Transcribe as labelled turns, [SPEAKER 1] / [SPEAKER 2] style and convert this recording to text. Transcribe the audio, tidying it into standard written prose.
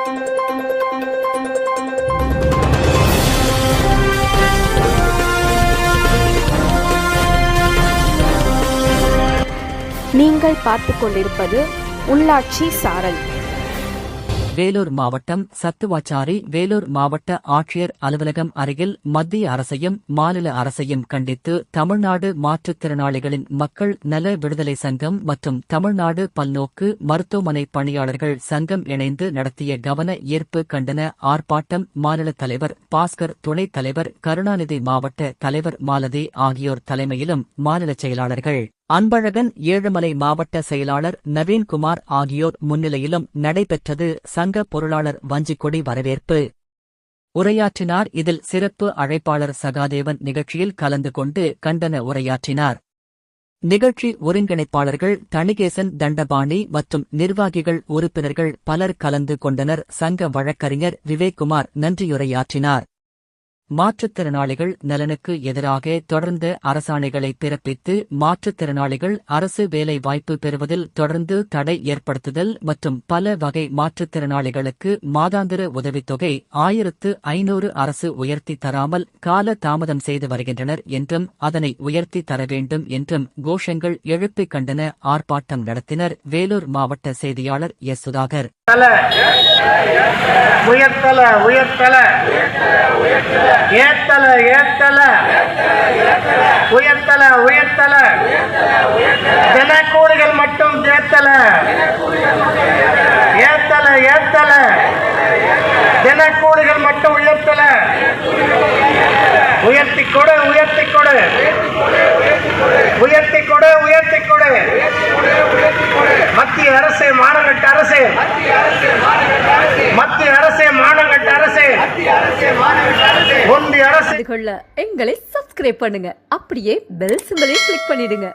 [SPEAKER 1] நீங்கள் பார்த்துக் கொண்டிருப்பது உள்ளாட்சி சாரல்.
[SPEAKER 2] வேலூர் மாவட்டம் சத்துவாச்சாரி வேலூர் மாவட்ட ஆட்சியர் அலுவலகம் அருகில் மத்திய அரசையும் மாநில அரசையும் கண்டித்து தமிழ்நாடு மாற்றுத்திறனாளிகளின் மக்கள் நல விடுதலை சங்கம் மற்றும் தமிழ்நாடு பல்நோக்கு மருத்துவமனை பணியாளர்கள் சங்கம் இணைந்து நடத்திய கவன ஈர்ப்பு கண்டன ஆர்ப்பாட்டம் மாநில தலைவர் பாஸ்கர், துணைத் தலைவர் கருணாநிதி, மாவட்ட தலைவர் மாலதி ஆகியோர் தலைமையிலும் மாநில செயலாளர்கள் அன்பழகன், ஏழுமலை மாவட்ட செயலாளர் நவீன்குமார் ஆகியோர் முன்னிலையிலும் நடைபெற்றது. சங்க பொருளாளர் வஞ்சிக்கொடி வரவேற்பு உரையாற்றினார். இதில் சிறப்பு அழைப்பாளர் சகாதேவன் நிகழ்ச்சியில் கலந்து கொண்டு கண்டன உரையாற்றினார். நிகழ்ச்சி ஒருங்கிணைப்பாளர்கள் தணிகேசன், தண்டபாணி மற்றும் நிர்வாகிகள், உறுப்பினர்கள் பலர் கலந்து கொண்டனர். சங்க வழக்கறிஞர் விவேக்குமார் நன்றியுரையாற்றினார். மாற்றுத்திறனாளிகள் நலனுக்கு எதிராக தொடர்ந்து அரசாணைகளை பிறப்பித்து மாற்றுத்திறனாளிகள் அரசு வேலை வாய்ப்பு பெறுவதில் தொடர்ந்து தடை ஏற்படுத்துதல் மற்றும் பல வகை மாற்றுத்திறனாளிகளுக்கு மாதாந்திர உதவித்தொகை 1500 அரசு உயர்த்தி தராமல் கால தாமதம் செய்து வருகின்றனர் என்றும் அதனை உயர்த்தி தர வேண்டும் என்றும் கோஷங்கள் எழுப்பி கண்டன ஆர்ப்பாட்டம் நடத்தினர். வேலூர் மாவட்ட செய்தியாளர் எஸ். சுதாகர்
[SPEAKER 3] உயர்த்தல உயர்த்தல ஏத்தல ஏத்தல உயர்த்தல உயர்த்தல தினக்கூலிகள் மட்டும் ஏத்தல ஏத்தல ஏத்தல தினக்கூலிகள் மட்டும் உயர்த்தல உயர்த்தி கொடு உயர்த்தி கொடு உயர்த்தி கொடு உயர்த்தி கொடு. மத்திய அரசு மானங்கட்ட அரசு, மத்திய அரசு மானங்கட்ட அரசு, ஒன்றிய அரசு
[SPEAKER 4] எங்களை சப்ஸ்கிரைப் பண்ணுங்க, அப்படியே பெல் சிம்பலையும் கிளிக் பண்ணிடுங்க.